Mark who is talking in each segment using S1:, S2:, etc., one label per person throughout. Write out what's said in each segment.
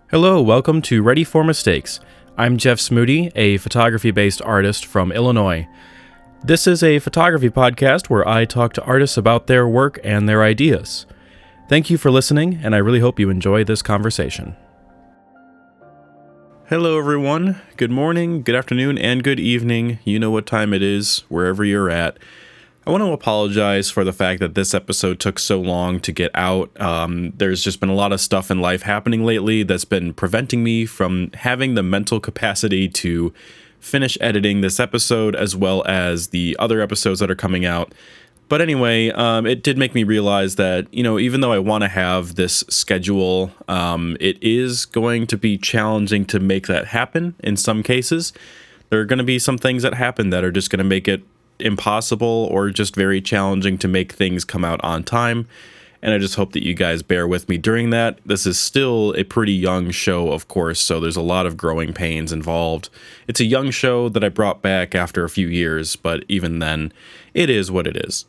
S1: Hello, welcome to Ready for Mistakes. I'm Jeff Smoody, a photography-based artist from Illinois. This is a photography podcast where I talk to artists about their work and their ideas. Thank you for listening, and I really hope you enjoy this conversation. Hello, everyone. Good morning, good afternoon, and good evening. You know what time it is, wherever you're at. I want to apologize for the fact that this episode took so long to get out. There's just been a lot of stuff in life happening lately that's been preventing me from having the mental capacity to finish editing this episode as well as the other episodes that are coming out. But anyway, it did make me realize that, even though I want to have this schedule, it is going to be challenging to make that happen in some cases. There are going to be some things that happen that are just going to make it impossible or just very challenging to make things come out on time, and I just hope that you guys bear with me during that. This is still a pretty young show, of course, so there's a lot of growing pains involved. It's a young show that I brought back after a few years, but even then, it is what it is.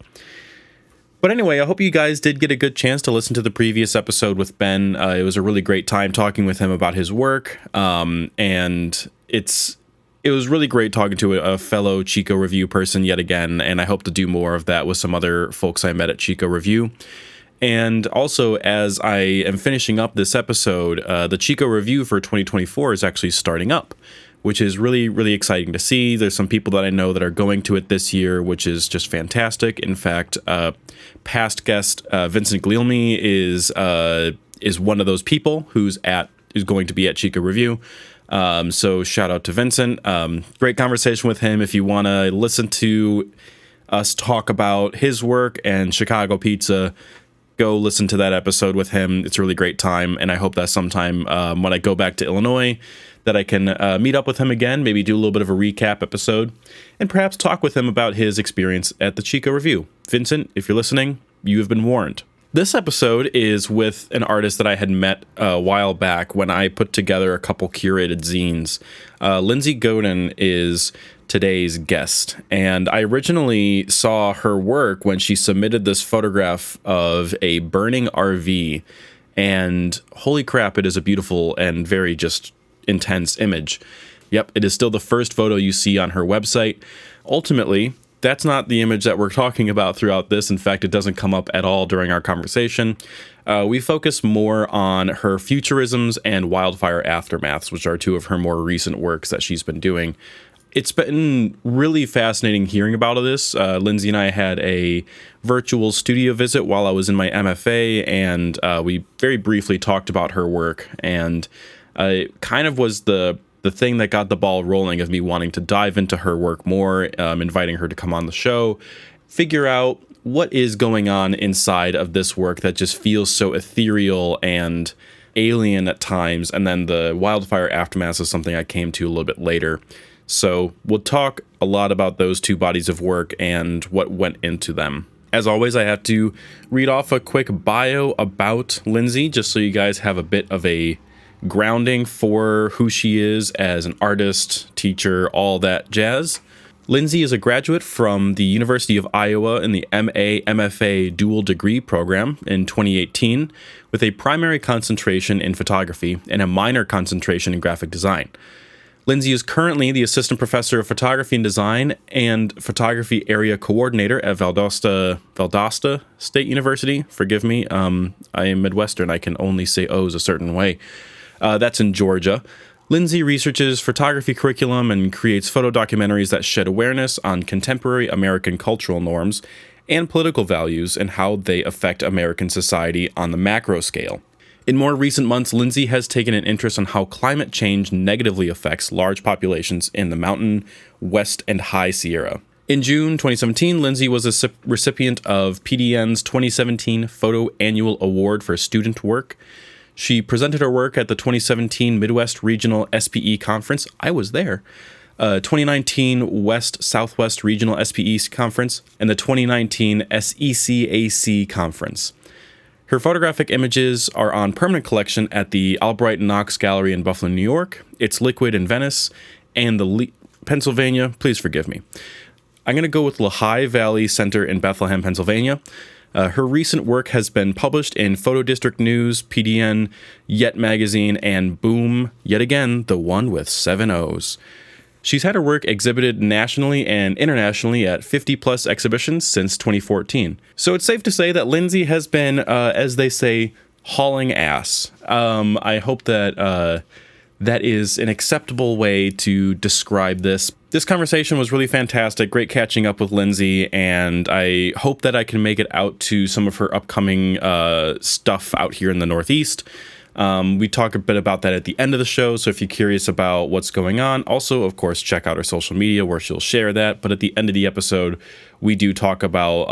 S1: But anyway, I hope you guys did get a good chance to listen to the previous episode with Ben. It was a really great time talking with him about his work, and it was really great talking to a fellow Chico Review person yet again, and I hope to do more of that with some other folks I met at Chico Review. And also, as I am finishing up this episode, the Chico Review for 2024 is actually starting up, which is really, really exciting to see. There's some people that I know that are going to it this year, which is just fantastic. In fact, past guest Vincent Glielmi is one of those people who's going to be at Chico Review. So shout out to Vincent. Great conversation with him. If you want to listen to us talk about his work and Chicago pizza, go listen to that episode with him. It's a really great time, and I hope that sometime when I go back to Illinois that I can meet up with him again, maybe do a little bit of a recap episode, and perhaps talk with him about his experience at the Chico Review. Vincent, if you're listening, you have been warned. This episode is with an artist that I had met a while back when I put together a couple curated zines. Lindsay Godin is today's guest, and I originally saw her work when she submitted this photograph of a burning RV, and holy crap, it is a beautiful and very just intense image. Yep, it is still the first photo you see on her website. Ultimately, that's not the image that we're talking about throughout this. In fact, it doesn't come up at all during our conversation. We focus more on her futurisms and wildfire aftermaths, which are two of her more recent works that she's been doing. It's been really fascinating hearing about this. Lindsay and I had a virtual studio visit while I was in my MFA, and we very briefly talked about her work, and it kind of was the thing that got the ball rolling of me wanting to dive into her work more, inviting her to come on the show, figure out what is going on inside of this work that just feels so ethereal and alien at times, and then the wildfire aftermath is something I came to a little bit later. So we'll talk a lot about those two bodies of work and what went into them. As always, I have to read off a quick bio about Lindsay, just so you guys have a bit of a grounding for who she is as an artist, teacher, all that jazz. Lindsay is a graduate from the University of Iowa in the MFA Dual Degree Program in 2018, with a primary concentration in photography and a minor concentration in graphic design. Lindsay is currently the Assistant Professor of Photography and Design and Photography Area Coordinator at Valdosta State University. Forgive me, I am Midwestern. I can only say O's a certain way. That's in Georgia. Lindsay researches photography curriculum and creates photo documentaries that shed awareness on contemporary American cultural norms and political values and how they affect American society on the macro scale. In more recent months, Lindsay has taken an interest in how climate change negatively affects large populations in the mountain, West, and High Sierra. In June 2017, Lindsay was a recipient of PDN's 2017 Photo Annual Award for Student Work. She presented her work at the 2017 Midwest Regional SPE Conference. I was there. 2019 West-Southwest Regional SPE Conference, and the 2019 SECAC Conference. Her photographic images are on permanent collection at the Albright-Knox Gallery in Bethlehem, New York, ItsLiquid in Venice, and the Pennsylvania. Please forgive me. I'm going to go with Lehigh Valley Center in Bethlehem, Pennsylvania. Her recent work has been published in Photo District News, PDN, Yet Magazine, and Boom, yet again, the one with 7 O's. She's had her work exhibited nationally and internationally at 50-plus exhibitions since 2014. So it's safe to say that Lindsay has been, as they say, hauling ass. I hope that that is an acceptable way to describe this. This conversation was really fantastic. Great catching up with Lindsay, and I hope that I can make it out to some of her upcoming stuff out here in the Northeast. We talk a bit about that at the end of the show, so if you're curious about what's going on, also, of course, check out her social media where she'll share that. But at the end of the episode, we do talk about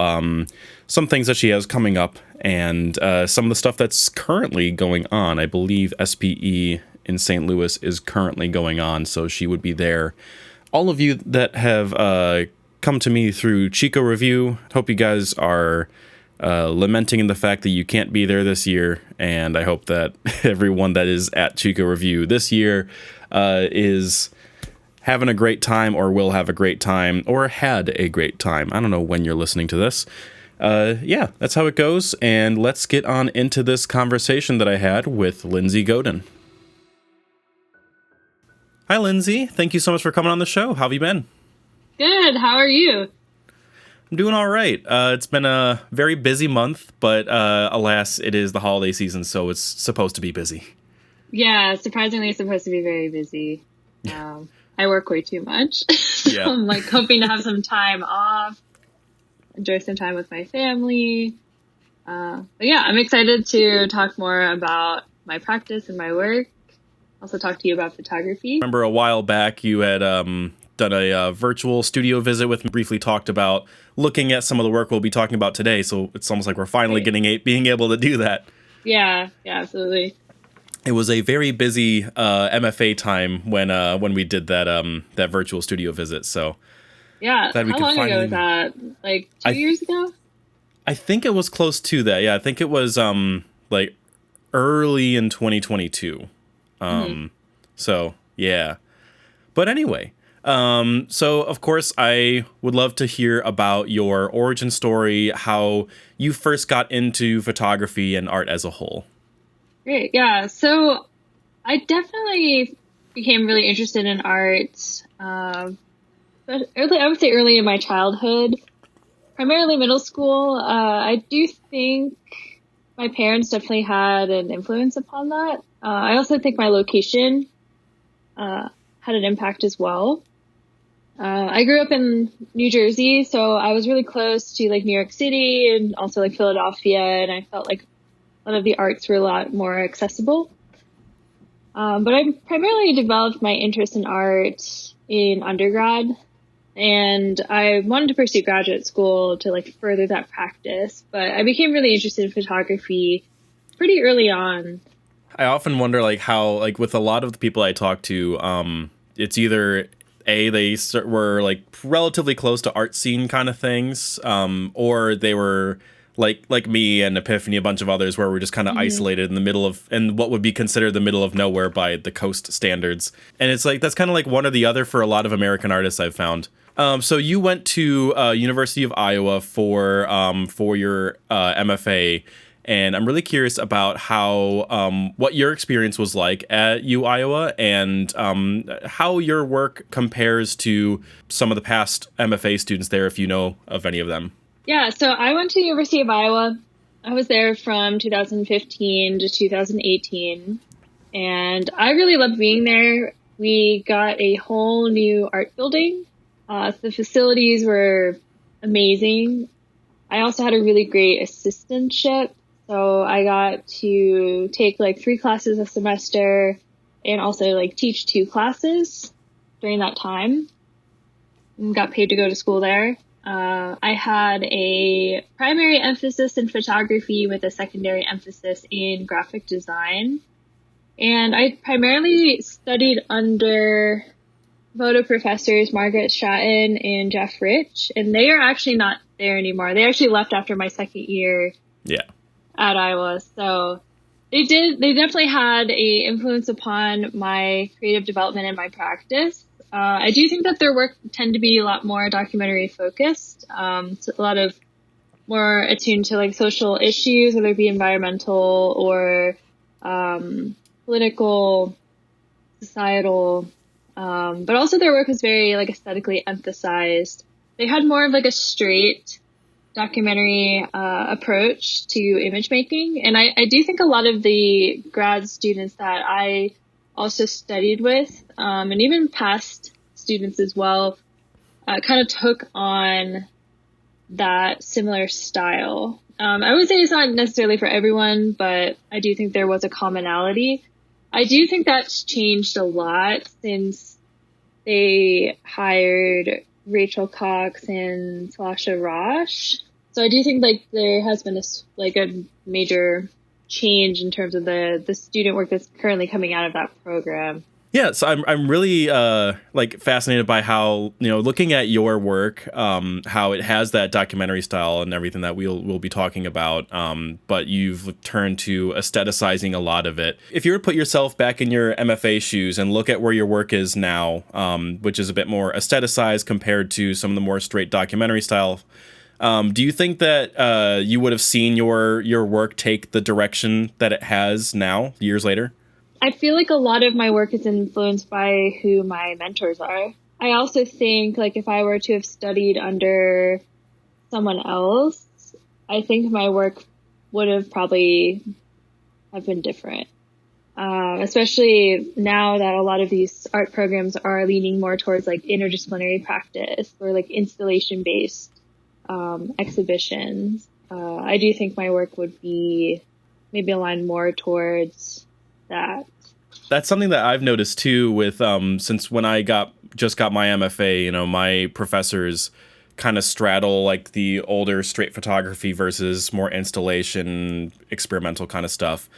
S1: some things that she has coming up and some of the stuff that's currently going on. I believe SPE in St. Louis is currently going on, so she would be there. All of you that have come to me through Chico Review, hope you guys are lamenting in the fact that you can't be there this year, and I hope that everyone that is at Chico Review this year is having a great time, or will have a great time, or had a great time. I don't know when you're listening to this. Yeah, that's how it goes, and let's get on into this conversation that I had with Lindsay Godin. Hi, Lindsay. Thank you so much for coming on the show. How have you been?
S2: Good. How are you?
S1: I'm doing all right. It's been a very busy month, but alas, it is the holiday season, so it's supposed to be busy.
S2: Yeah, surprisingly, it's supposed to be very busy. I work way too much.
S1: Yeah.
S2: I'm like hoping to have some time off, enjoy some time with my family. But yeah, I'm excited to talk more about my practice and my work. Also talk to you about photography.
S1: Remember a while back you had done a virtual studio visit with me, briefly talked about looking at some of the work we'll be talking about today, so it's almost like we're finally being able to do that.
S2: Yeah, absolutely.
S1: It was a very busy MFA time when we did that virtual studio visit, so
S2: yeah. How long ago was that? Like 2 years ago?
S1: I think it was close to that. Yeah, I think it was like early in 2022. So yeah, but anyway, so of course I would love to hear about your origin story, how you first got into photography and art as a whole.
S2: Great. Yeah. So I definitely became really interested in art, but I would say early in my childhood, primarily middle school. I do think my parents definitely had an influence upon that. I also think my location had an impact as well. I grew up in New Jersey, so I was really close to like New York City and also like Philadelphia, and I felt like a lot of the arts were a lot more accessible. But I primarily developed my interest in art in undergrad, and I wanted to pursue graduate school to like further that practice, but I became really interested in photography pretty early on.
S1: I often wonder like how, like with a lot of the people I talk to, it's either they were like relatively close to art scene kind of things, or they were like me and Epiphany, a bunch of others, where we're just kind of isolated in the middle of, and what would be considered the middle of nowhere by the coast standards. And it's like, that's kind of like one or the other for a lot of American artists I've found. So you went to University of Iowa for your MFA, and I'm really curious about how what your experience was like at U Iowa, and how your work compares to some of the past MFA students there, if you know of any of them.
S2: Yeah, so I went to University of Iowa. I was there from 2015 to 2018, and I really loved being there. We got a whole new art building. The facilities were amazing. I also had a really great assistantship. So I got to take like 3 classes a semester and also like teach 2 classes during that time, and got paid to go to school there. I had a primary emphasis in photography with a secondary emphasis in graphic design. And I primarily studied under photo professors Margaret Stratton and Jeff Rich, and they are actually not there anymore. They actually left after my second year at Iowa. So they definitely had a influence upon my creative development and my practice. I do think that their work tend to be a lot more documentary focused. So a lot of more attuned to like social issues, whether it be environmental or political, societal. But also their work was very like aesthetically emphasized. They had more of like a straight documentary approach to image making. And I do think a lot of the grad students that I also studied with, and even past students as well, kind of took on that similar style. I would say it's not necessarily for everyone, but I do think there was a commonality. I do think that's changed a lot since they hired Rachel Cox and Slasha Rosh. So I do think like there has been a major change in terms of the student work that's currently coming out of that program.
S1: Yeah, so I'm really like fascinated by how, looking at your work, how it has that documentary style and everything that we'll be talking about, but you've turned to aestheticizing a lot of it. If you were to put yourself back in your MFA shoes and look at where your work is now, which is a bit more aestheticized compared to some of the more straight documentary style, do you think that you would have seen your work take the direction that it has now, years later?
S2: I feel like a lot of my work is influenced by who my mentors are. I also think like if I were to have studied under someone else, I think my work would have probably have been different. Especially now that a lot of these art programs are leaning more towards like interdisciplinary practice or like installation based exhibitions. I do think my work would be maybe aligned more towards that.
S1: That's something that I've noticed too with since when I just got my MFA, my professors kind of straddle like the older straight photography versus more installation, experimental kind of stuff.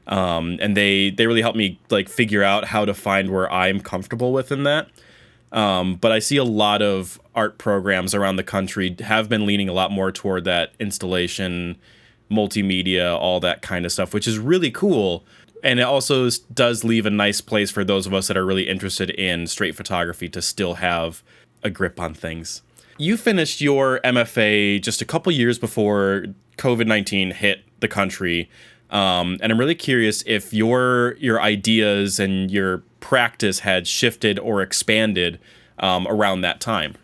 S1: And they really help me like figure out how to find where I'm comfortable within that. But I see a lot of art programs around the country have been leaning a lot more toward that installation, multimedia, all that kind of stuff, which is really cool. And it also does leave a nice place for those of us that are really interested in straight photography to still have a grip on things. You finished your MFA just a couple years before COVID-19 hit the country. And I'm really curious if your ideas and your practice had shifted or expanded around that time.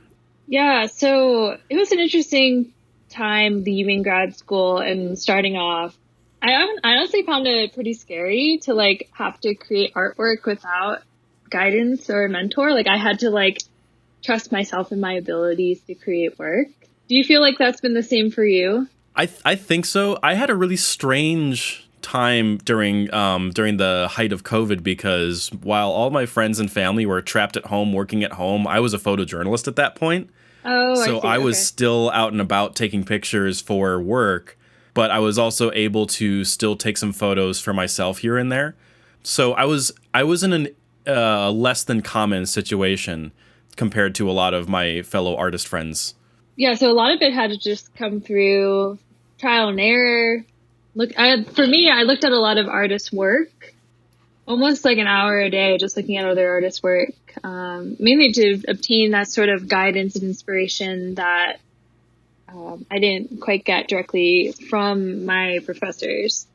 S2: Yeah, so it was an interesting time leaving grad school and starting off. I honestly found it pretty scary to like have to create artwork without guidance or a mentor. Like I had to like trust myself and my abilities to create work. Do you feel like that's been the same for you?
S1: I think so. I had a really strange time during the height of COVID because while all my friends and family were trapped at home, working at home, I was a photojournalist at that point.
S2: Oh,
S1: so I was still out and about taking pictures for work, but I was also able to still take some photos for myself here and there. So I was in a less than common situation compared to a lot of my fellow artist friends.
S2: Yeah, so a lot of it had to just come through trial and error. For me, I looked at a lot of artists' work, almost like an hour a day, just looking at other artists' work, mainly to obtain that sort of guidance and inspiration that I didn't quite get directly from my professors.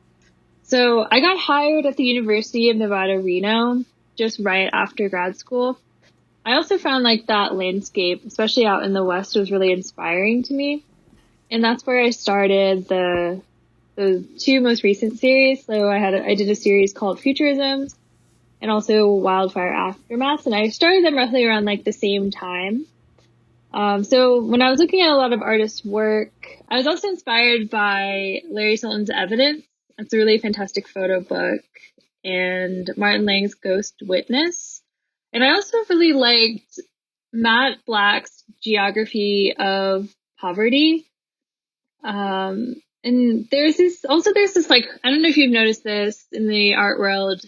S2: So I got hired at the University of Nevada, Reno, just right after grad school. I also found like that landscape, especially out in the West, was really inspiring to me. And that's where I started the two most recent series. So I did a series called Futurisms and also Wildfire Aftermath. And I started them roughly around like the same time. So when I was looking at a lot of artists' work, I was also inspired by Larry Sultan's Evidence. It's a really fantastic photo book, and Martin Lang's Ghost Witness. And I also really liked Matt Black's Geography of Poverty. And there's this like, I don't know if you've noticed this in the art world,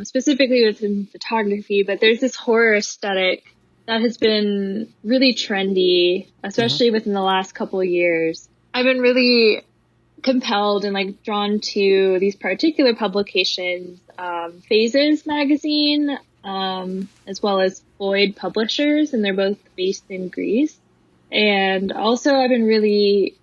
S2: specifically within photography, but there's this horror aesthetic that has been really trendy, especially within the last couple of years. I've been really compelled and like drawn to these particular publications, Phases magazine, as well as Void Publishers, and they're both based in Greece. And also I've been really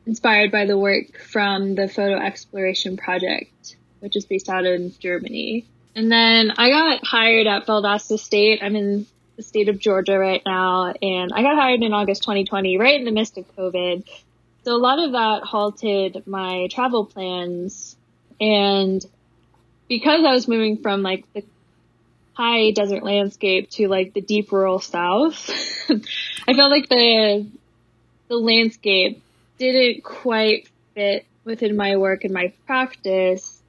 S2: inspired by the work from the Photo Exploration Project, which is based out in Germany. And then I got hired at Valdosta State. I'm in the state of Georgia right now, and I got hired in August 2020, right in the midst of COVID. So a lot of that halted my travel plans. And because I was moving from like the high desert landscape to like the deep rural south, I felt like the landscape didn't quite fit within my work and my practice.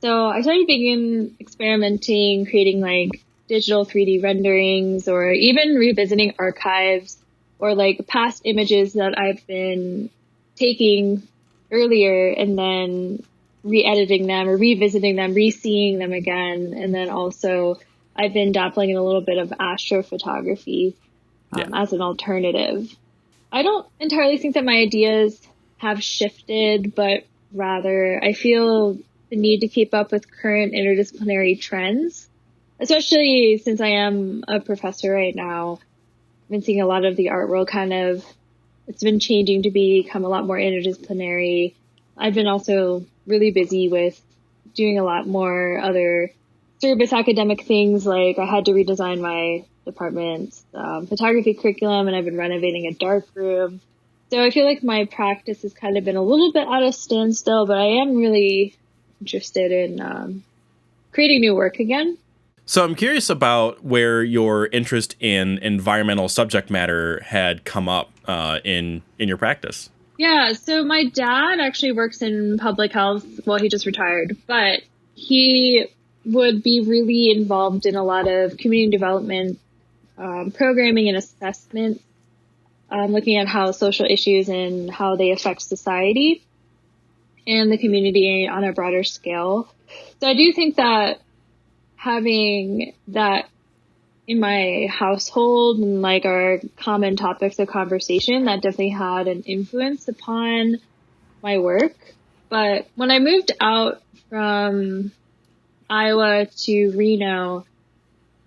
S2: So I started experimenting, creating like digital 3D renderings or even revisiting archives or like past images that I've been taking earlier and then re-editing them or revisiting them, re-seeing them again. And then also I've been dabbling in a little bit of astrophotography as an alternative. I don't entirely think that my ideas have shifted, but rather I feel the need to keep up with current interdisciplinary trends, especially since I am a professor right now. I've been seeing a lot of the art world it's been changing to become a lot more interdisciplinary. I've been also really busy with doing a lot more other service academic things, like I had to redesign my department's photography curriculum, and I've been renovating a darkroom. So I feel like my practice has kind of been a little bit at a standstill, but I am really interested in creating new work again.
S1: So I'm curious about where your interest in environmental subject matter had come up in your practice.
S2: Yeah, so my dad actually works in public health. Well, he just retired, but he would be really involved in a lot of community development programming and assessment, looking at how social issues and how they affect society and the community on a broader scale. So I do think that having that in my household and like our common topics of conversation, that definitely had an influence upon my work. But when I moved out from Iowa to Reno,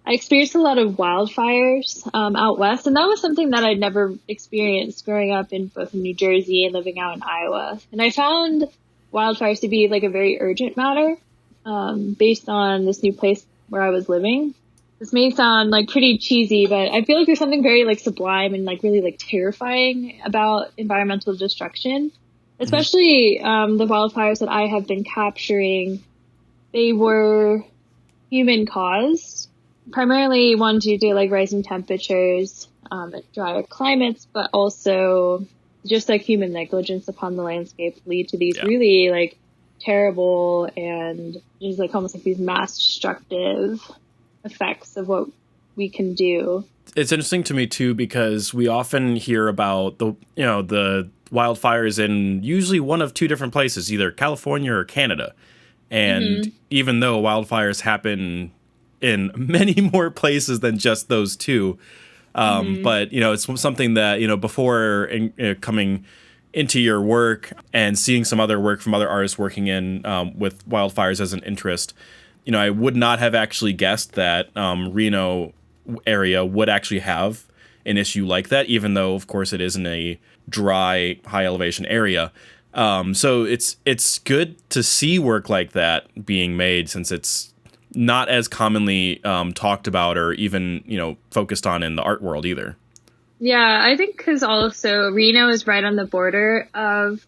S2: I experienced a lot of wildfires out west, and that was something that I'd never experienced growing up in both New Jersey and living out in Iowa. And I found wildfires to be like a very urgent matter based on this new place where I was living. This may sound like pretty cheesy, but I feel like there's something very like sublime and like really like terrifying about environmental destruction, especially the wildfires that I have been capturing. They were human caused, primarily one due to like rising temperatures, drier climates, but also just like human negligence upon the landscape lead to these really like terrible and just like almost like these mass destructive effects of what we can do.
S1: It's interesting to me too, because we often hear about the wildfires in usually one of two different places, either California or Canada. And even though wildfires happen in many more places than just those two, but it's something that before coming into your work and seeing some other work from other artists working in with wildfires as an interest, I would not have actually guessed that Reno area would actually have an issue like that, even though, of course, it is in a dry, high elevation area. So it's good to see work like that being made, since it's not as commonly talked about or even focused on in the art world either.
S2: Yeah, I think because also Reno is right on the border of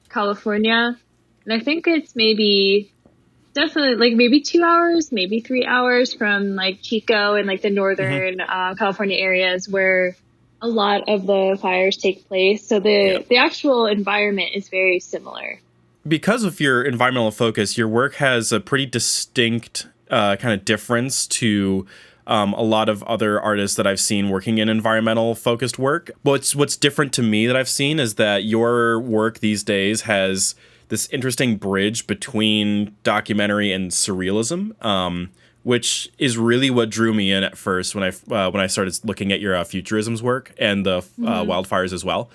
S2: California, and I think it's definitely like maybe 2 hours, maybe 3 hours from like Chico and like the northern California areas where a lot of the fires take place. So the actual environment is very similar.
S1: Because of your environmental focus, your work has a pretty distinct kind of difference to a lot of other artists that I've seen working in environmental focused work. What's different to me that I've seen is that your work these days has this interesting bridge between documentary and surrealism, which is really what drew me in at first when I started looking at your futurism's work and the wildfires as well.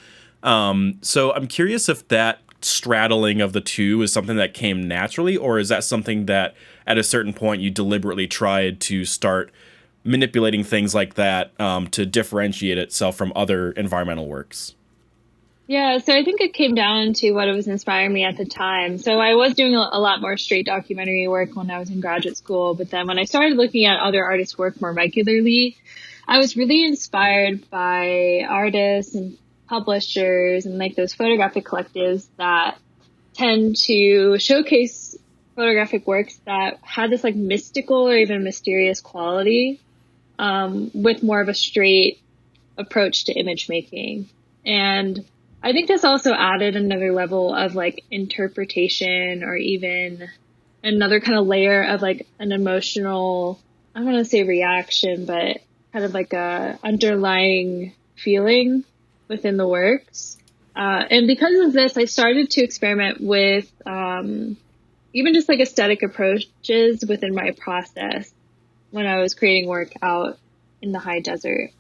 S1: So I'm curious if that straddling of the two is something that came naturally, or is that something that at a certain point you deliberately tried to start manipulating things like that to differentiate itself from other environmental works?
S2: Yeah, so I think it came down to what was inspiring me at the time. So I was doing a lot more straight documentary work when I was in graduate school, but then when I started looking at other artists' work more regularly, I was really inspired by artists and publishers and like those photographic collectives that tend to showcase photographic works that had this like mystical or even mysterious quality, with more of a straight approach to image making. And I think this also added another level of like interpretation, or even another kind of layer of like an emotional, I don't want to say reaction, but kind of like a underlying feeling within the works. And because of this, I started to experiment with even just like aesthetic approaches within my process when I was creating work out in the high desert.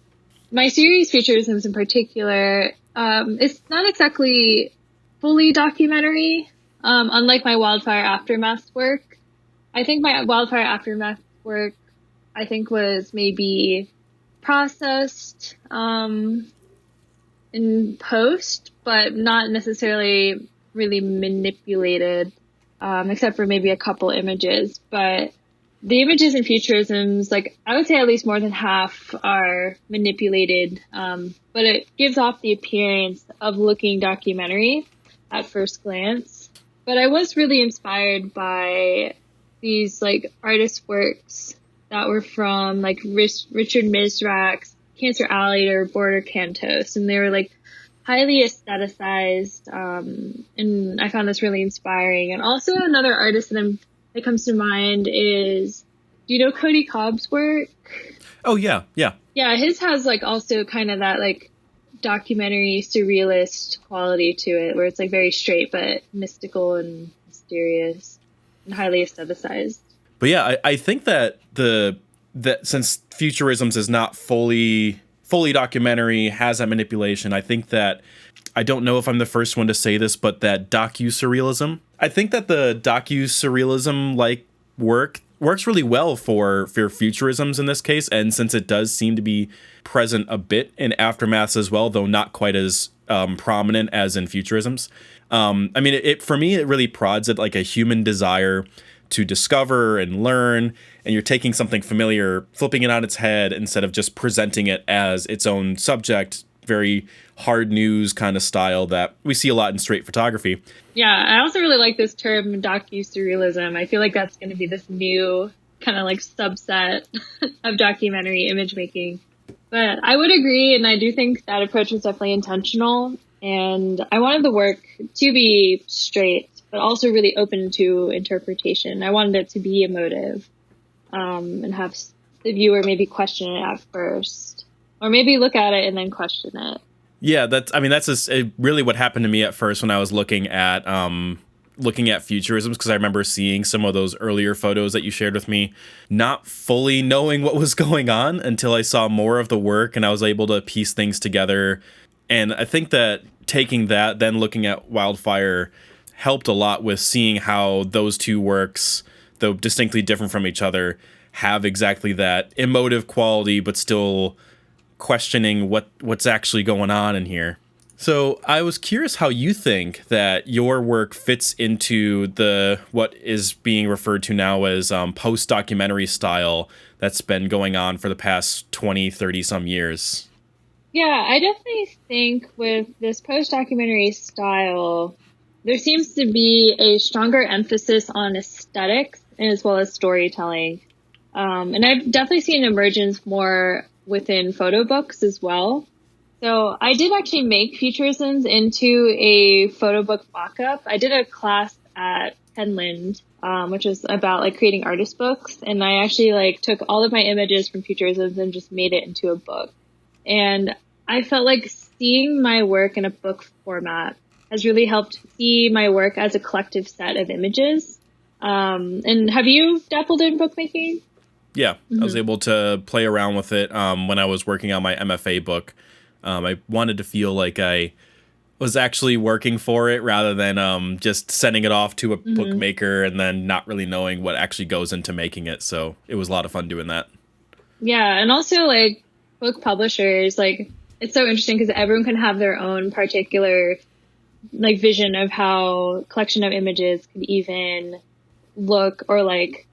S2: My series Futurisms in particular, it's not exactly fully documentary, unlike my wildfire aftermath work. I think my wildfire aftermath work, I think, was maybe processed in post, but not necessarily really manipulated, except for maybe a couple images. But the images in Futurisms, like I would say at least more than half are manipulated, but it gives off the appearance of looking documentary at first glance. But I was really inspired by these like artist works that were from like Richard Mizrak's Cancer Alley or Border Cantos, and they were like highly aestheticized, and I found this really inspiring. And also another artist that comes to mind is, do you know Cody Cobb's work?
S1: Oh, yeah.
S2: Yeah, his has like also kind of that like documentary surrealist quality to it, where it's like very straight but mystical and mysterious and highly aestheticized.
S1: But yeah, I think that that since Futurisms is not fully documentary, has that manipulation, I think that, I don't know if I'm the first one to say this, but that docu-surrealism, I think that the docu-surrealism like works really well for Futurisms in this case, and since it does seem to be present a bit in Aftermaths as well, though not quite as prominent as in Futurisms. I mean, it for me, it really prods at like a human desire to discover and learn, and you're taking something familiar, flipping it on its head instead of just presenting it as its own subject. Very hard news kind of style that we see a lot in straight photography.
S2: Yeah, I also really like this term docu-surrealism. I feel like that's going to be this new kind of like subset of documentary image making. But I would agree, and I do think that approach was definitely intentional. And I wanted the work to be straight, but also really open to interpretation. I wanted it to be emotive, and have the viewer maybe question it at first, or maybe look at it and then question it.
S1: Yeah, that's really what happened to me at first when I was looking at Futurisms, because I remember seeing some of those earlier photos that you shared with me, not fully knowing what was going on until I saw more of the work and I was able to piece things together. And I think that taking that, then looking at Wildfire, helped a lot with seeing how those two works, though distinctly different from each other, have exactly that emotive quality, but still questioning what's actually going on in here. So I was curious how you think that your work fits into what is being referred to now as post-documentary style that's been going on for the past 20, 30 some years.
S2: Yeah, I definitely think with this post-documentary style, there seems to be a stronger emphasis on aesthetics as well as storytelling. And I've definitely seen emergence more within photo books as well. So I did actually make Futurisms into a photo book mock-up. I did a class at Penland, which was about like creating artist books. And I actually like took all of my images from Futurisms and just made it into a book. And I felt like seeing my work in a book format has really helped see my work as a collective set of images. And have you dabbled in bookmaking?
S1: Yeah, I was able to play around with it when I was working on my MFA book. I wanted to feel like I was actually working for it rather than just sending it off to a bookmaker and then not really knowing what actually goes into making it. So it was a lot of fun doing that.
S2: Yeah, and also like book publishers, like it's so interesting because everyone can have their own particular like vision of how collection of images could even look or like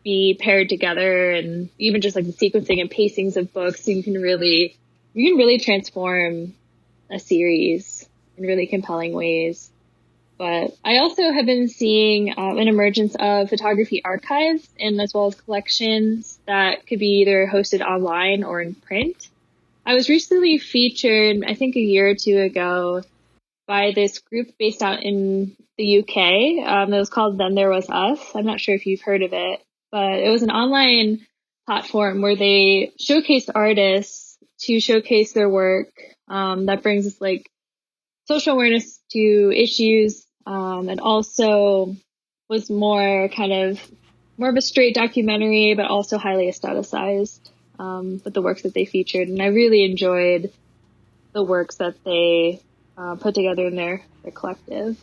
S2: be paired together, and even just like the sequencing and pacings of books. You can really transform a series in really compelling ways. But I also have been seeing an emergence of photography archives and as well as collections that could be either hosted online or in print. I was recently featured, I think a year or two ago, by this group based out in the UK. It was called Then There Was Us. I'm not sure if you've heard of it, but it was an online platform where they showcased artists to showcase their work that brings us like social awareness to issues, and also was more of a straight documentary, but also highly aestheticized with the works that they featured. And I really enjoyed the works that they put together in their collective.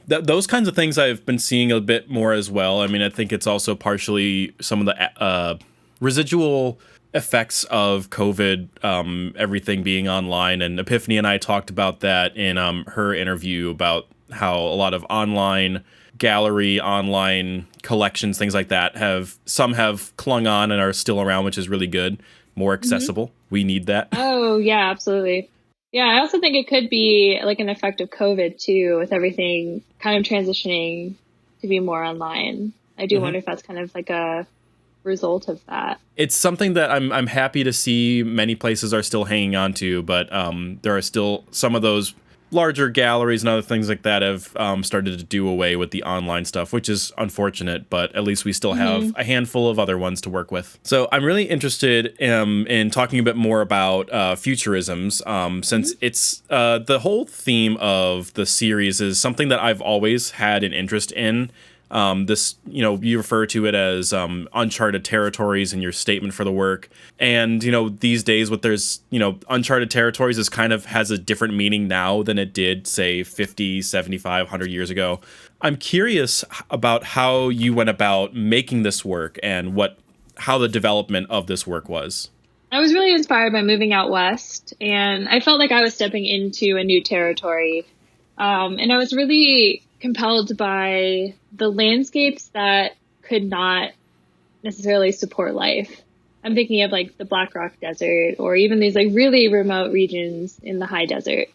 S1: Those kinds of things I've been seeing a bit more as well. I mean, I think it's also partially some of the residual effects of COVID, everything being online. And Epiphany and I talked about that in her interview about how a lot of online gallery, online collections, things like that have clung on and are still around, which is really good. More accessible. Mm-hmm. We need that.
S2: Oh, yeah, absolutely. Yeah, I also think it could be like an effect of COVID too, with everything kind of transitioning to be more online. I do wonder if that's kind of like a result of that.
S1: It's something that I'm happy to see many places are still hanging on to, but there are still some of those larger galleries and other things like that have started to do away with the online stuff, which is unfortunate, but at least we still have a handful of other ones to work with. So I'm really interested in talking a bit more about futurisms, since it's the whole theme of the series is something that I've always had an interest in. This, you refer to it as uncharted territories in your statement for the work. And, these days what there's, uncharted territories is kind of has a different meaning now than it did, say, 50, 75, 100 years ago. I'm curious about how you went about making this work and how the development of this work was.
S2: I was really inspired by moving out west, and I felt like I was stepping into a new territory. And I was really compelled by the landscapes that could not necessarily support life. I'm thinking of like the Black Rock Desert, or even these like really remote regions in the high desert.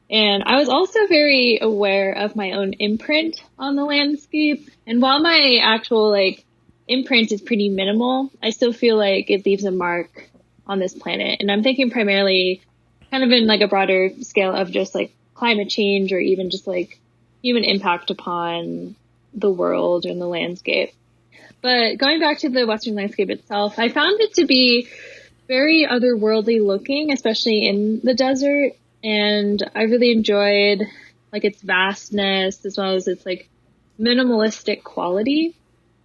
S2: And I was also very aware of my own imprint on the landscape. And while my actual like imprint is pretty minimal, I still feel like it leaves a mark on this planet. And I'm thinking primarily kind of in like a broader scale of just like climate change, or even just like human impact upon the world and the landscape. But going back to the Western landscape itself, I found it to be very otherworldly looking, especially in the desert. And I really enjoyed like its vastness as well as its like minimalistic quality.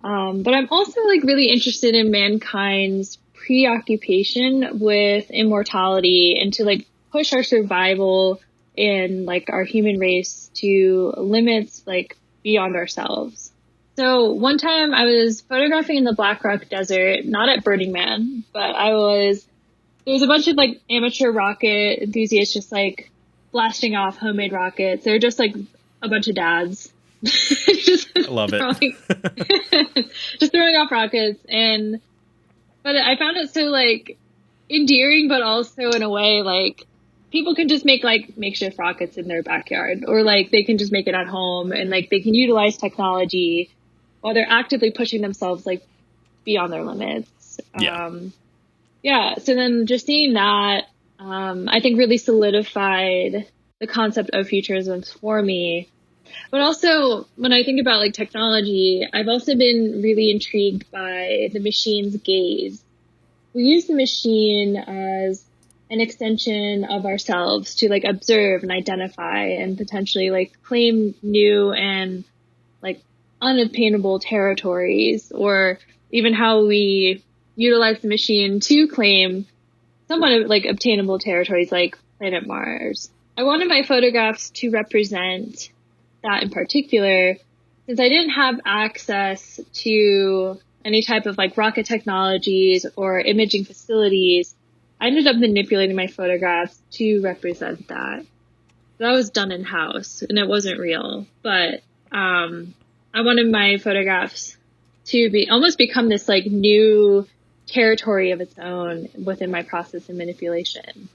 S2: But I'm also like really interested in mankind's preoccupation with immortality and to like push our survival in like our human race to limits like beyond ourselves. So one time I was photographing in the Black Rock Desert, not at Burning Man, but there's a bunch of like amateur rocket enthusiasts just like blasting off homemade rockets. They're just like a bunch of dads.
S1: I love it.
S2: Just throwing off rockets. But I found it so like endearing, but also in a way like people can just make like makeshift rockets in their backyard, or like they can just make it at home, and like they can utilize technology while they're actively pushing themselves like beyond their limits. So then just seeing that, I think really solidified the concept of futurism for me. But also when I think about like technology, I've also been really intrigued by the machine's gaze. We use the machine as an extension of ourselves to like observe and identify and potentially like claim new and like unobtainable territories, or even how we utilize the machine to claim somewhat like obtainable territories like planet Mars. I wanted my photographs to represent that in particular, since I didn't have access to any type of like rocket technologies or imaging facilities. I ended up manipulating my photographs to represent that. That was done in-house, and it wasn't real. But I wanted my photographs to almost become this like new territory of its own within my process of manipulation.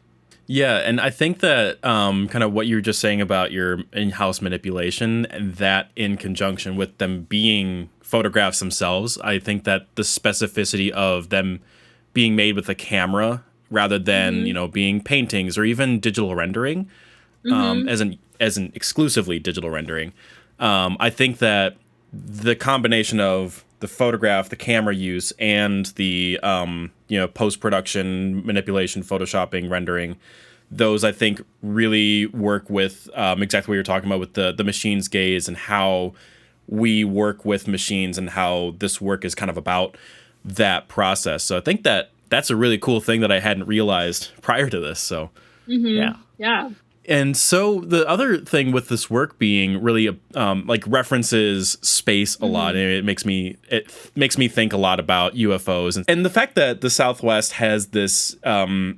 S1: Yeah, and I think that kind of what you were just saying about your in-house manipulation, and that in conjunction with them being photographs themselves, I think that the specificity of them being made with a camera rather than being paintings or even digital rendering, as an exclusively digital rendering, I think that the combination of the photograph, the camera use, and the post-production manipulation, photoshopping, rendering, those I think really work with exactly what you're talking about with the machine's gaze and how we work with machines and how this work is kind of about that process. So I think that that's a really cool thing that I hadn't realized prior to this. So
S2: yeah.
S1: And so the other thing with this work being really like references space a lot, and it makes me think a lot about UFOs and the fact that the Southwest has this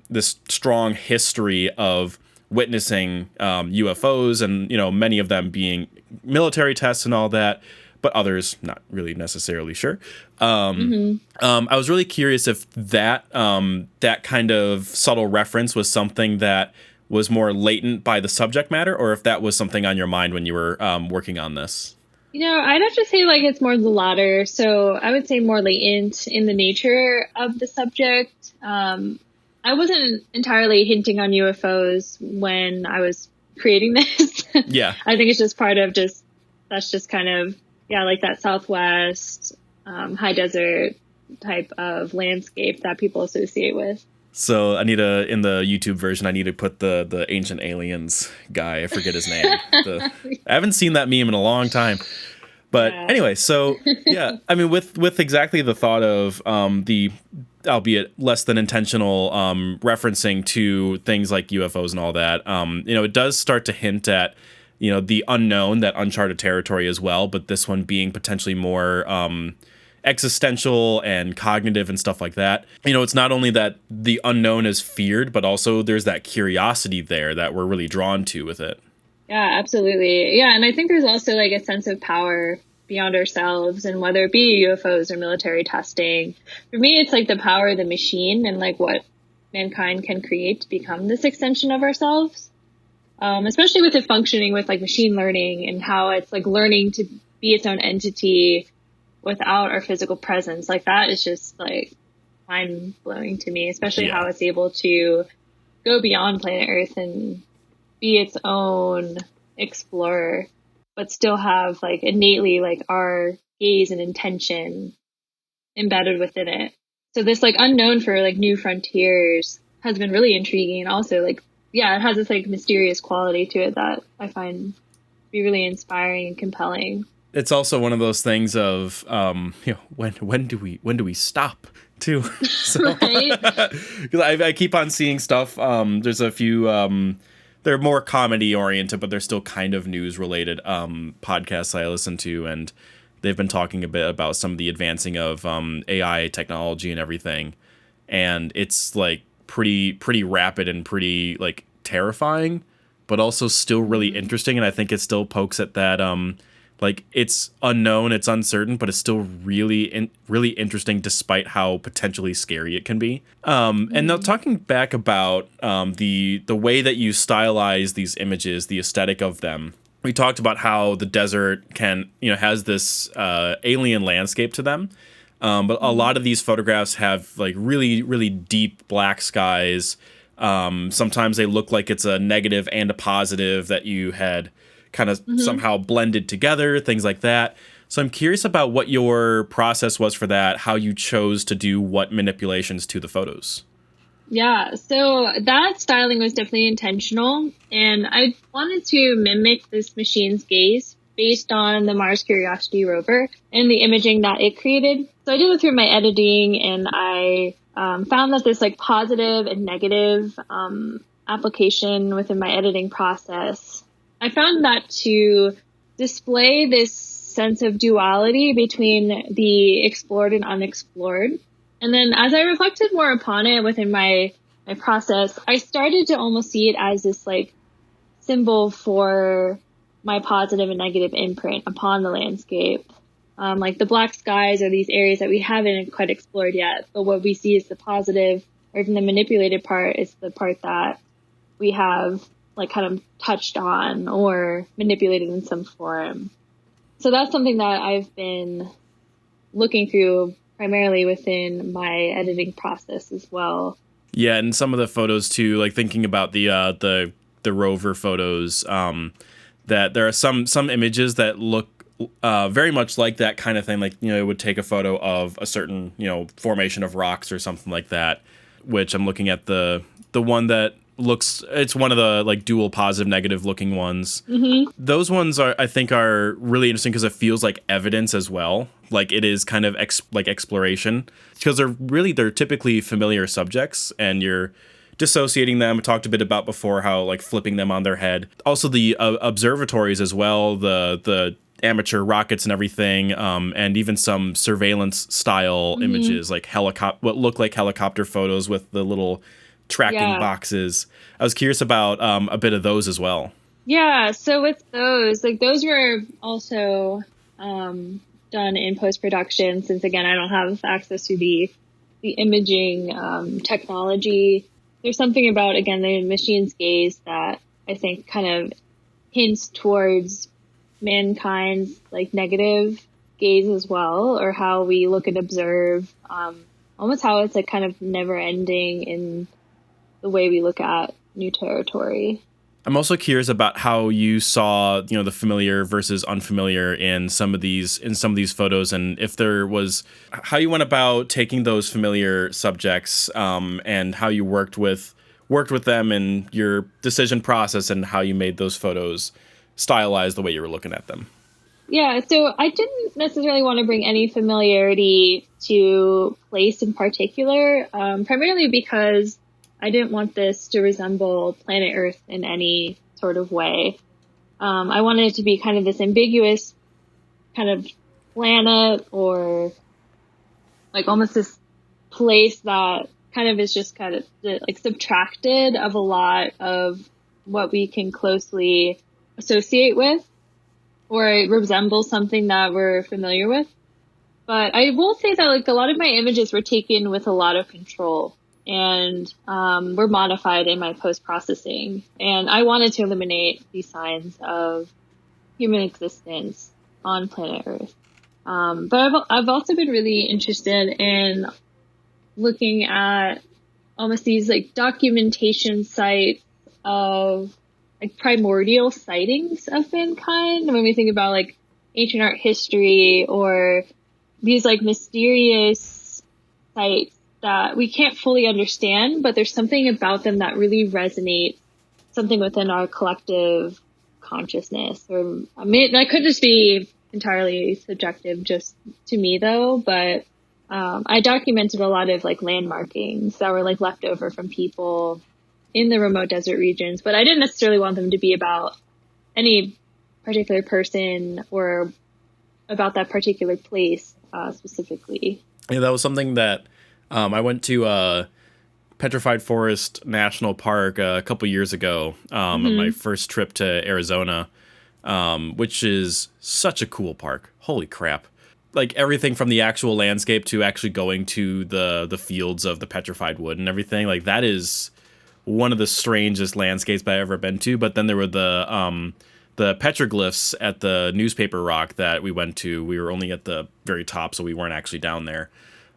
S1: this strong history of witnessing UFOs, and many of them being military tests and all that, but others not really necessarily sure. I was really curious if that that kind of subtle reference was something that was more latent by the subject matter, or if that was something on your mind when you were working on this.
S2: I'd have to say like it's more the latter. So I would say more latent in the nature of the subject. I wasn't entirely hinting on UFOs when I was creating this.
S1: Yeah.
S2: I think it's just part of that's just kind of, like that Southwest, high desert type of landscape that people associate with.
S1: So I need in the YouTube version, I need to put the Ancient Aliens guy. I forget his name. I haven't seen that meme in a long time. But anyway, so yeah, I mean, with exactly the thought of the, albeit less than intentional referencing to things like UFOs and all that, it does start to hint at, the unknown, that uncharted territory as well. But this one being potentially more existential and cognitive and stuff like that. It's not only that the unknown is feared, but also there's that curiosity there that we're really drawn to with it.
S2: Yeah, absolutely. Yeah, and I think there's also like a sense of power beyond ourselves, and whether it be UFOs or military testing. For me, it's like the power of the machine and like what mankind can create to become this extension of ourselves. Especially with it functioning with like machine learning and how it's like learning to be its own entity without our physical presence. Like that is just like mind blowing to me, especially how it's able to go beyond planet Earth and be its own explorer, but still have like innately like our gaze and intention embedded within it. So this like unknown for like new frontiers has been really intriguing, and also like, it has this like mysterious quality to it that I find to be really inspiring and compelling.
S1: It's also one of those things of when do we stop too? So,
S2: right?
S1: Because I keep on seeing stuff. There's a few they're more comedy oriented, but they're still kind of news related podcasts I listen to, and they've been talking a bit about some of the advancing of AI technology and everything, and it's like pretty rapid and pretty like terrifying, but also still really interesting. And I think it still pokes at that like it's unknown, it's uncertain, but it's still really really interesting despite how potentially scary it can be. And now talking back about the way that you stylize these images, the aesthetic of them. We talked about how the desert can, has this alien landscape to them. But a lot of these photographs have like really, really deep black skies. Sometimes they look like it's a negative and a positive that you had kind of somehow blended together, things like that. So I'm curious about what your process was for that, how you chose to do what manipulations to the photos.
S2: Yeah, so that styling was definitely intentional, and I wanted to mimic this machine's gaze based on the Mars Curiosity rover and the imaging that it created. So I did it through my editing, and I found that this like positive and negative application within my editing process, I found that to display this sense of duality between the explored and unexplored. And then as I reflected more upon it within my my process, I started to almost see it as this like symbol for my positive and negative imprint upon the landscape. Like the black skies are these areas that we haven't quite explored yet, but what we see is the positive, or even the manipulated part is the part that we have like kind of touched on or manipulated in some form. So that's something that I've been looking through primarily within my editing process as well.
S1: Yeah, and some of the photos too, like thinking about the rover photos, that there are some images that look very much like that kind of thing. Like, it would take a photo of a certain, formation of rocks or something like that, which I'm looking at the one that looks, it's one of the like dual positive negative looking ones.
S2: Mm-hmm.
S1: Those ones I think are really interesting because it feels like evidence as well. Like it is kind of like exploration, because they're typically familiar subjects and you're dissociating them. I talked a bit about before how like flipping them on their head. Also the observatories as well, the amateur rockets and everything, and even some surveillance style images, like what look like helicopter photos with the little tracking boxes. I was curious about a bit of those as well.
S2: Yeah, so with those, like those were also done in post-production, since again I don't have access to the imaging technology. There's something about, again, the machine's gaze that I think kind of hints towards mankind's like negative gaze as well, or how we look and observe, almost how it's like kind of never ending in the way we look at new territory.
S1: I'm also curious about how you saw, the familiar versus unfamiliar in some of these photos, and if there was how you went about taking those familiar subjects, and how you worked with them in your decision process, and how you made those photos stylized the way you were looking at them.
S2: Yeah, so I didn't necessarily want to bring any familiarity to place in particular, primarily because I didn't want this to resemble planet Earth in any sort of way. I wanted it to be kind of this ambiguous kind of planet, or like almost this place that kind of is just kind of like subtracted of a lot of what we can closely associate with, or it resembles something that we're familiar with. But I will say that like a lot of my images were taken with a lot of control, and were modified in my post-processing. And I wanted to eliminate these signs of human existence on planet Earth. But I've also been really interested in looking at almost these like documentation sites of like primordial sightings of mankind. When we think about like ancient art history, or these like mysterious sites that we can't fully understand, but there's something about them that really resonates, something within our collective consciousness. Or I mean, that could just be entirely subjective just to me though, but I documented a lot of like landmarkings that were like left over from people in the remote desert regions, but I didn't necessarily want them to be about any particular person or about that particular place specifically.
S1: Yeah, that was something that I went to Petrified Forest National Park a couple years ago on my first trip to Arizona, which is such a cool park. Holy crap. Like everything from the actual landscape to actually going to the fields of the petrified wood and everything. Like that is one of the strangest landscapes I've ever been to. But then there were the petroglyphs at the newspaper rock that we went to. We were only at the very top, so we weren't actually down there.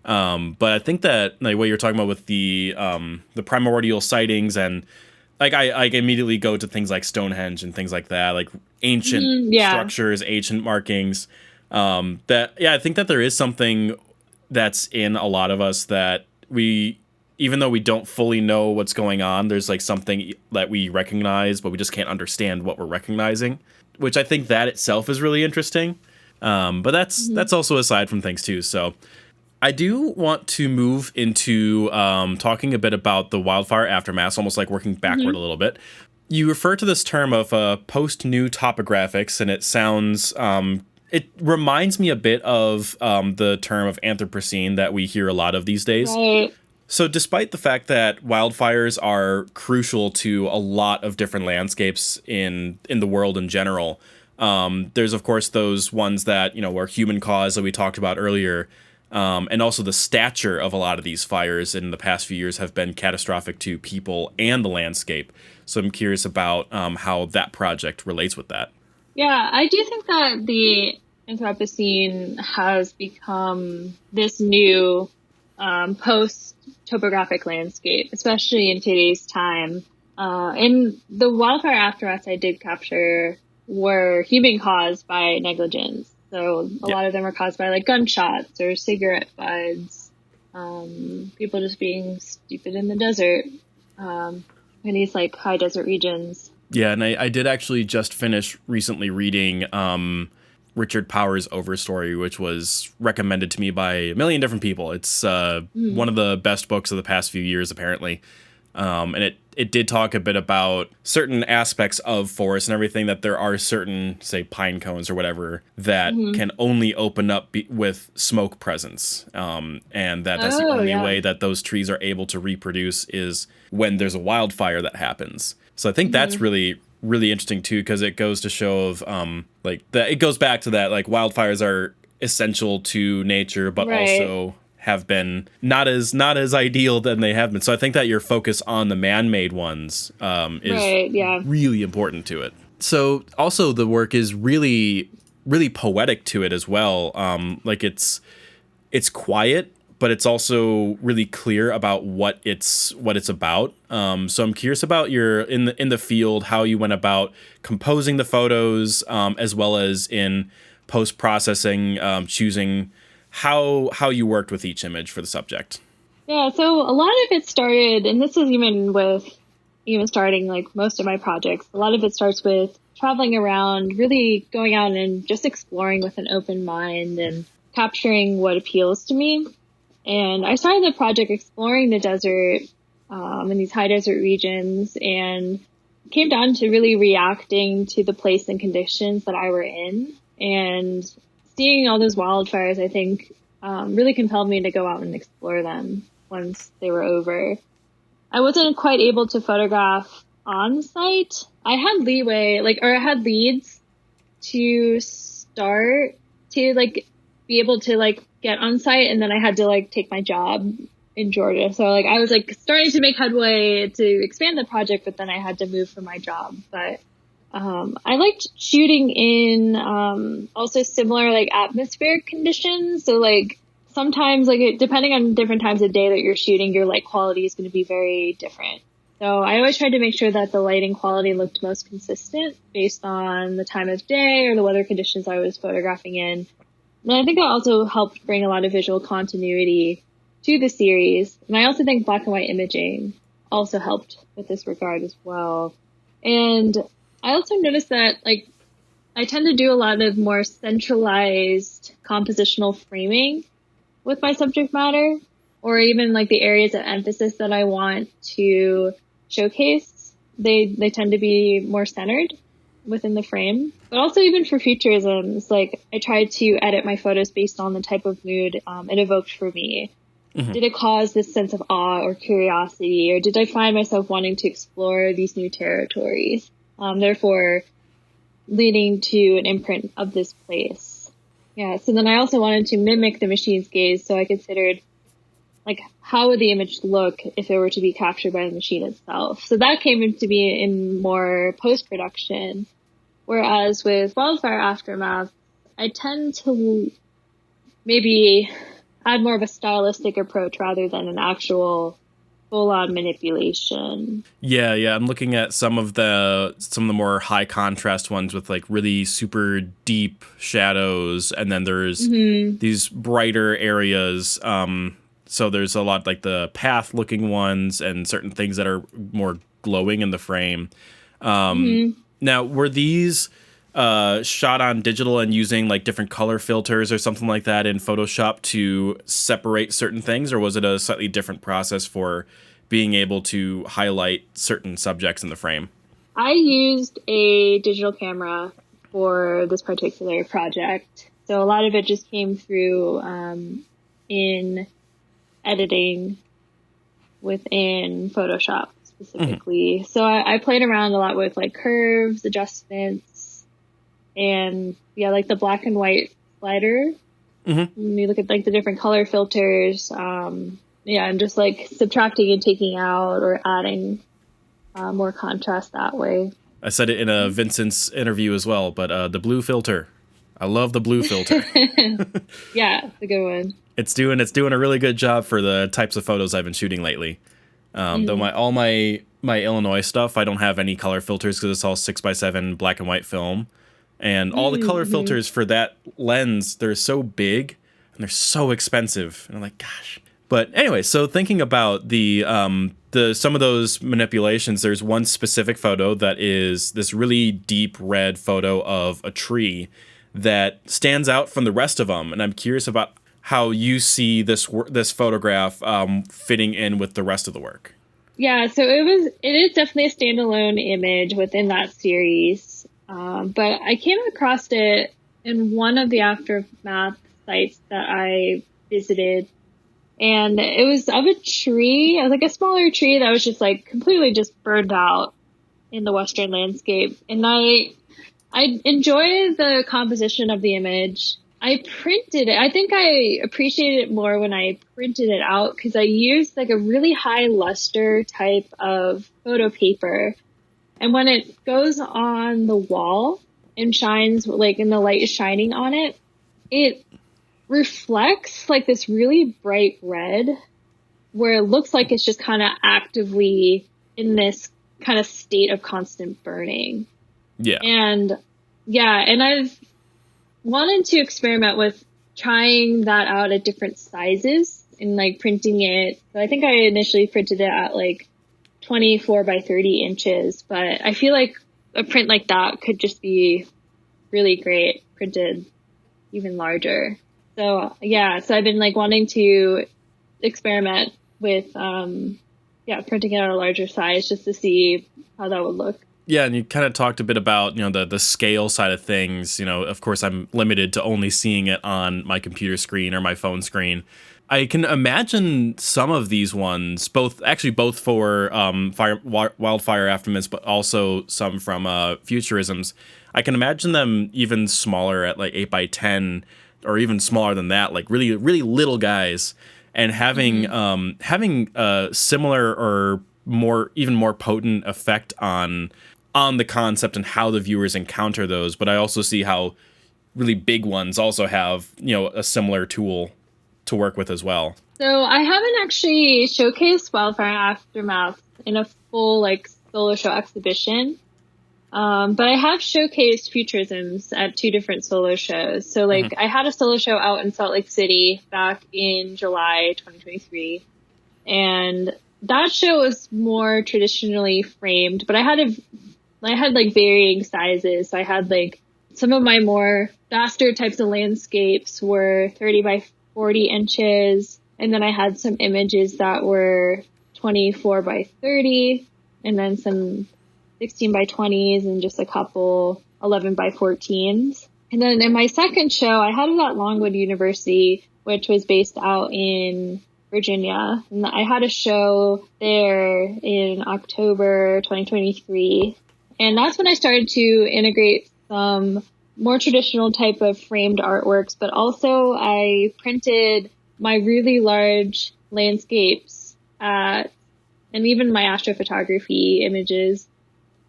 S1: But I think that like what you're talking about with the primordial sightings, and like I immediately go to things like Stonehenge and things like that, like ancient structures, ancient markings. I think that there is something that's in a lot of us that we, even though we don't fully know what's going on, there's like something that we recognize, but we just can't understand what we're recognizing, which I think that itself is really interesting. But that's also aside from things too. So I do want to move into talking a bit about the wildfire aftermath, almost like working backward a little bit. You refer to this term of post-new topographics, and it sounds, it reminds me a bit of the term of Anthropocene that we hear a lot of these days.
S2: Right.
S1: So despite the fact that wildfires are crucial to a lot of different landscapes in the world in general, there's of course those ones that, are human caused that we talked about earlier. And also the stature of a lot of these fires in the past few years have been catastrophic to people and the landscape. So I'm curious about how that project relates with that.
S2: Yeah, I do think that the Anthropocene has become this new post-topographic landscape, especially in today's time. And the wildfire aftermaths I did capture were human caused by negligence. So a lot of them were caused by like gunshots or cigarette butts, people just being stupid in the desert, in these like high desert regions.
S1: Yeah, and I did actually just finish recently reading Richard Powers' Overstory, which was recommended to me by a million different people. It's one of the best books of the past few years, apparently. And it did talk a bit about certain aspects of forest and everything, that there are certain, say, pine cones or whatever that can only open up with smoke presence. And that's the only way that those trees are able to reproduce is when there's a wildfire that happens. So I think that's really, really interesting, too, because it goes to show of it goes back to that, like, wildfires are essential to nature, but also have been not as ideal than they have been. So I think that your focus on the man-made ones is really important to it. So also the work is really, really poetic to it as well. It's quiet, but it's also really clear about what it's about. So I'm curious about your in the field, how you went about composing the photos, as well as in post-processing, choosing how you worked with each image for the subject.
S2: Yeah, so a lot of it started, and this is even starting like most of my projects, a lot of it starts with traveling around, really going out and just exploring with an open mind and capturing what appeals to me. And I started the project exploring the desert in these high desert regions, and came down to really reacting to the place and conditions that I were in. And seeing all those wildfires, I think, really compelled me to go out and explore them once they were over. I wasn't quite able to photograph on site. I had I had leads to start to be able to get on site, and then I had to take my job in Georgia. So I was starting to make headway to expand the project, but then I had to move for my job. But I liked shooting in also similar atmospheric conditions. So sometimes depending on different times of day that you're shooting, your light quality is going to be very different. So I always tried to make sure that the lighting quality looked most consistent based on the time of day or the weather conditions I was photographing in. And I think that also helped bring a lot of visual continuity to the series. And I also think black and white imaging also helped with this regard as well. And I also noticed that I tend to do a lot of more centralized compositional framing with my subject matter, or even the areas of emphasis that I want to showcase. They tend to be more centered within the frame. But also even for futurisms, I tried to edit my photos based on the type of mood it evoked for me. Mm-hmm. Did it cause this sense of awe or curiosity, or did I find myself wanting to explore these new territories? Therefore, leading to an imprint of this place. Yeah, so then I also wanted to mimic the machine's gaze, so I considered, how would the image look if it were to be captured by the machine itself? So that came into be in more post-production, whereas with Wildfire Aftermath, I tend to maybe add more of a stylistic approach rather than an actual full-on manipulation.
S1: Yeah, I'm looking at some of the more high contrast ones with really super deep shadows, and then there's these brighter areas. So there's a lot the path looking ones and certain things that are more glowing in the frame. Now, were these shot on digital and using different color filters or something like that in Photoshop to separate certain things, or was it a slightly different process for being able to highlight certain subjects in the frame?
S2: I used a digital camera for this particular project. So a lot of it just came through in editing within Photoshop specifically. So I played around a lot with like curves, adjustments, and like the black and white slider. When you look at like the different color filters, and just like subtracting and taking out or adding more contrast that way.
S1: I said it in a Vincent's interview as well, but the blue filter. I love the blue filter.
S2: Yeah, it's a good one.
S1: It's doing a really good job for the types of photos I've been shooting lately. Though my Illinois stuff, I don't have any color filters because it's all 6x7 black and white film. And all the color filters for that lens, they're so big and they're so expensive. And I'm like, gosh. But anyway, so thinking about the some of those manipulations, there's one specific photo that is this really deep red photo of a tree that stands out from the rest of them. And I'm curious about how you see this photograph fitting in with the rest of the work.
S2: Yeah, so it is definitely a standalone image within that series. But I came across it in one of the aftermath sites that I visited. And it was of a tree. It was like a smaller tree that was just like completely just burned out in the Western landscape. And I enjoy the composition of the image. I printed it. I think I appreciated it more when I printed it out because I used like a really high luster type of photo paper. And when it goes on the wall and shines, like, and the light is shining on it, it reflects like this really bright red where it looks like it's just kind of actively in this kind of state of constant burning.
S1: Yeah.
S2: And I've wanted to experiment with trying that out at different sizes and like printing it. So I think I initially printed it at like 24 by 30 inches, but I feel like a print like that could just be really great printed even larger. So so I've been like wanting to experiment with printing it at a larger size just to see how that would look.
S1: Yeah, and you kind of talked a bit about, the scale side of things. Of course, I'm limited to only seeing it on my computer screen or my phone screen. I can imagine some of these ones, both for wildfire aftermaths, but also some from futurisms. I can imagine them even smaller at like 8x10 or even smaller than that, like really, really little guys, and having a similar or even more potent effect on the concept and how the viewers encounter those. But I also see how really big ones also have, a similar tool to work with as well.
S2: So I haven't actually showcased Wildfire Aftermath in a full like solo show exhibition. But I have showcased futurisms at 2 different solo shows. So like I had a solo show out in Salt Lake City back in July 2023. And that show was more traditionally framed, but I had like varying sizes. So I had like some of my more faster types of landscapes were 30 by 40 inches. And then I had some images that were 24 by 30 and then some 16 by 20s and just a couple 11 by 14s. And then in my second show, I had it at Longwood University, which was based out in Virginia. And I had a show there in October 2023. And that's when I started to integrate some more traditional type of framed artworks, but also I printed my really large landscapes and even my astrophotography images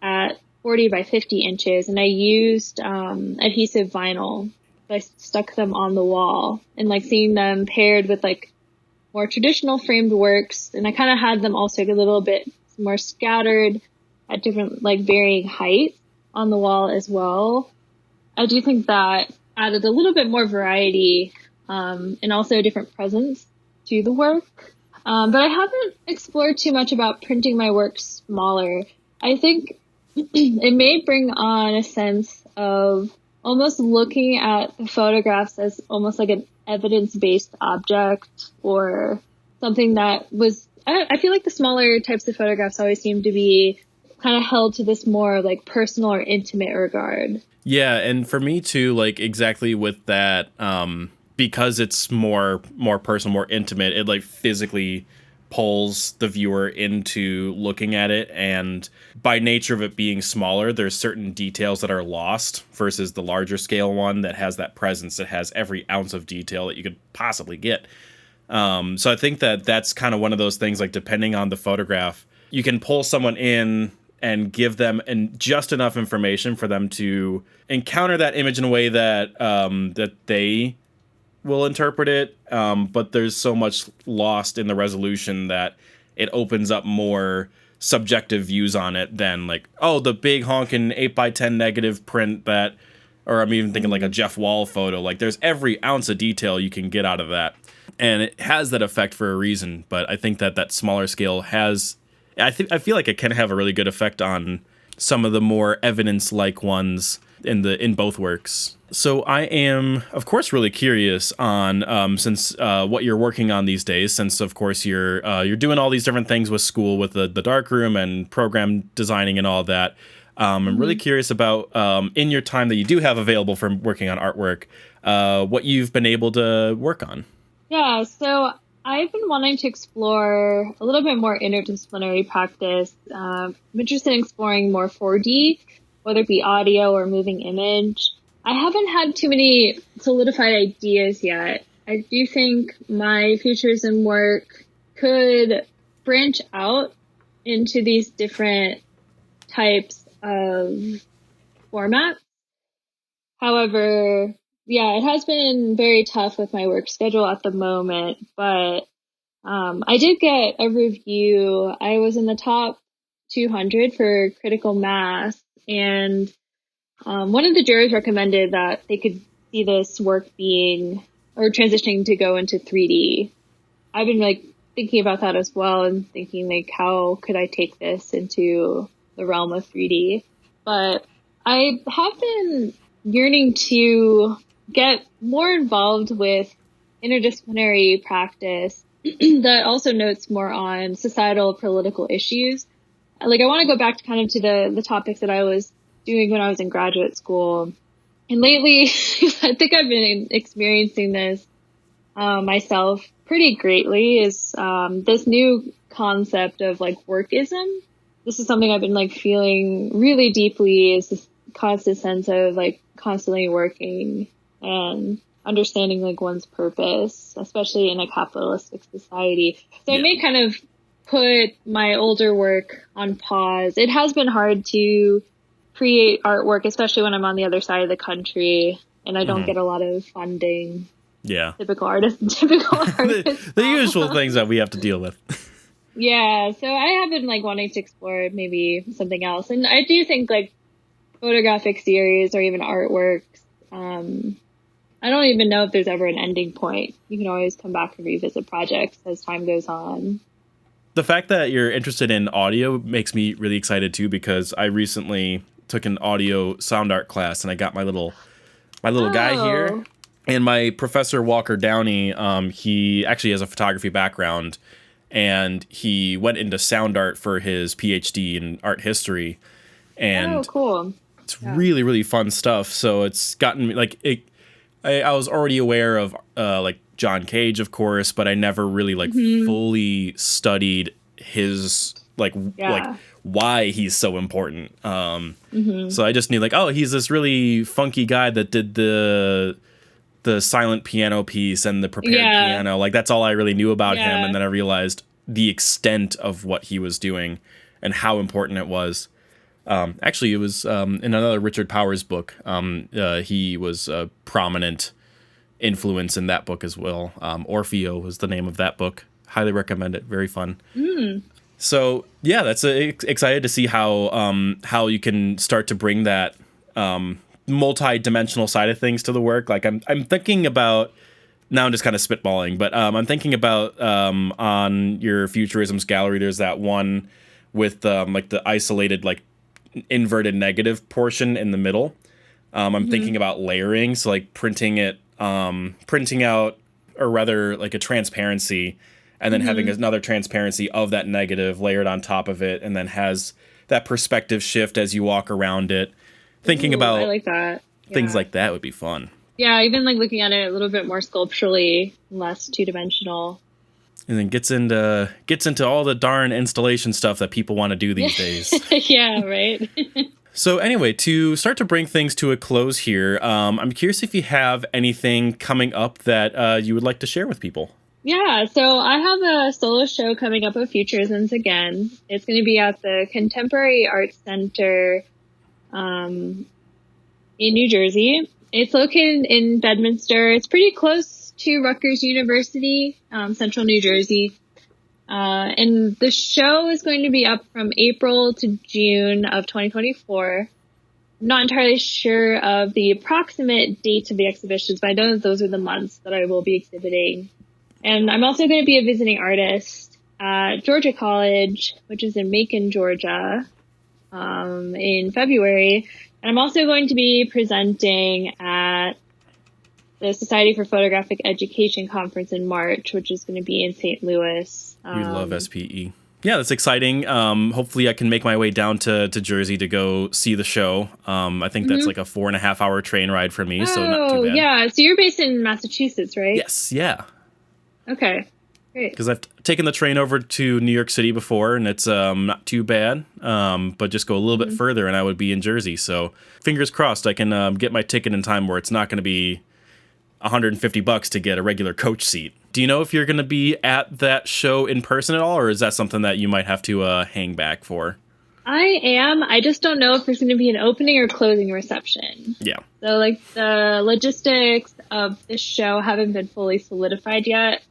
S2: at 40 by 50 inches. And I used adhesive vinyl. So I stuck them on the wall and like seeing them paired with like more traditional framed works. And I kind of had them also a little bit more scattered at different like varying heights on the wall as well. I do think that added a little bit more variety and also a different presence to the work. But I haven't explored too much about printing my work smaller. I think it may bring on a sense of almost looking at the photographs as almost like an evidence-based object or something that was, I feel like the smaller types of photographs always seem to be kind of held to this more like personal or intimate regard.
S1: Yeah, and for me too, like exactly with that, because it's more personal, more intimate, it like physically pulls the viewer into looking at it, and by nature of it being smaller, there's certain details that are lost versus the larger scale one that has that presence, that has every ounce of detail that you could possibly get. So I think that that's kind of one of those things, like depending on the photograph, you can pull someone in and give them just enough information for them to encounter that image in a way that that they will interpret it. But there's so much lost in the resolution that it opens up more subjective views on it than like, oh, the big honking 8x10 negative print that, or I'm even thinking like a Jeff Wall photo. Like there's every ounce of detail you can get out of that. And it has that effect for a reason. But I think that smaller scale has, I feel like it can have a really good effect on some of the more evidence-like ones in both works. So I am, of course, really curious on since what you're working on these days. Since of course you're doing all these different things with school, with the darkroom and program designing and all that. I'm really curious about in your time that you do have available for working on artwork, what you've been able to work on.
S2: Yeah, so I've been wanting to explore a little bit more interdisciplinary practice. I'm interested in exploring more 4D, whether it be audio or moving image. I haven't had too many solidified ideas yet. I do think my futurism work could branch out into these different types of formats. However, yeah, it has been very tough with my work schedule at the moment, but I did get a review. I was in the top 200 for critical mass, and one of the jurors recommended that they could see this work being or transitioning to go into 3D. I've been like thinking about that as well and thinking like, how could I take this into the realm of 3D? But I have been yearning to get more involved with interdisciplinary practice that also notes more on societal political issues. Like I want to go back to kind of to the topics that I was doing when I was in graduate school. And lately, I think I've been experiencing this myself pretty greatly, is this new concept of like workism. This is something I've been like feeling really deeply, is this constant sense of like constantly working and understanding like one's purpose, especially in a capitalistic society. So I may kind of put my older work on pause. It has been hard to create artwork, especially when I'm on the other side of the country and I don't get a lot of funding.
S1: Yeah.
S2: Typical artist. The
S1: usual things that we have to deal with.
S2: Yeah. So I have been like wanting to explore maybe something else. And I do think like photographic series or even artworks, I don't even know if there's ever an ending point. You can always come back and revisit projects as time goes on.
S1: The fact that you're interested in audio makes me really excited too, because I recently took an audio sound art class and I got my little guy here. And my professor Walker Downey, he actually has a photography background, and he went into sound art for his PhD in art history. And
S2: cool.
S1: It's really, really fun stuff. So it's gotten me like I was already aware of like John Cage, of course, but I never really like fully studied his like why he's so important. So I just knew like, oh, he's this really funky guy that did the silent piano piece and the prepared piano. Like that's all I really knew about him. And then I realized the extent of what he was doing and how important it was. Actually, it was in another Richard Powers book. He was a prominent influence in that book as well. Orfeo was the name of that book. Highly recommend it. Very fun. So yeah, that's excited to see how you can start to bring that multi-dimensional side of things to the work. Like I'm thinking about, now I'm just kind of spitballing, but I'm thinking about on your Futurisms gallery, there's that one with like the isolated like inverted negative portion in the middle. I'm thinking about layering, so like printing out, or rather like a transparency, and then having another transparency of that negative layered on top of it, and then has that perspective shift as you walk around it. Thinking about
S2: I like that.
S1: Things like that would be fun.
S2: Yeah, even like looking at it a little bit more sculpturally, less two-dimensional.
S1: And then gets into all the darn installation stuff that people want to do these days.
S2: Yeah, right.
S1: So anyway, to start to bring things to a close here, I'm curious if you have anything coming up that you would like to share with people.
S2: Yeah, so I have a solo show coming up with Futurisms again. It's going to be at the Contemporary Arts Center in New Jersey. It's located in Bedminster. It's pretty close to Rutgers University, central New Jersey. And the show is going to be up from April to June of 2024. I'm not entirely sure of the approximate dates of the exhibitions, but I know that those are the months that I will be exhibiting. And I'm also going to be a visiting artist at Georgia College, which is in Macon, Georgia, in February. And I'm also going to be presenting at the Society for Photographic Education conference in March, which is going to be in St. Louis.
S1: We love SPE. Yeah, that's exciting. Hopefully I can make my way down to Jersey to go see the show. I think that's like a 4.5 hour train ride for me, so not too bad.
S2: Yeah. So you're based in Massachusetts, right?
S1: Yes, yeah.
S2: Okay, great.
S1: Because I've taken the train over to New York City before, and it's not too bad, but just go a little bit further, and I would be in Jersey. So fingers crossed I can get my ticket in time where it's not going to be $150 to get a regular coach seat. Do you know if you're going to be at that show in person at all, or is that something that you might have to hang back for?
S2: I am. I just don't know if there's going to be an opening or closing reception.
S1: Yeah.
S2: So, like, the logistics of the show haven't been fully solidified yet.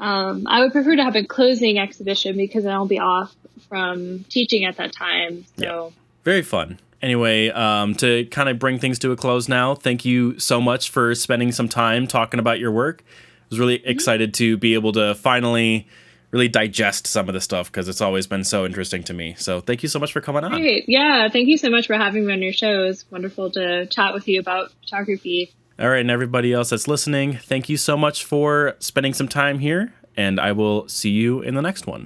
S2: I would prefer to have a closing exhibition because I'll be off from teaching at that time. So
S1: yeah. Very fun. Anyway, to kind of bring things to a close now, thank you so much for spending some time talking about your work. I was really excited to be able to finally really digest some of the stuff because it's always been so interesting to me. So thank you so much for coming on.
S2: Great. Yeah, thank you so much for having me on your show. It's wonderful to chat with you about photography.
S1: All right, and everybody else that's listening, thank you so much for spending some time here, and I will see you in the next one.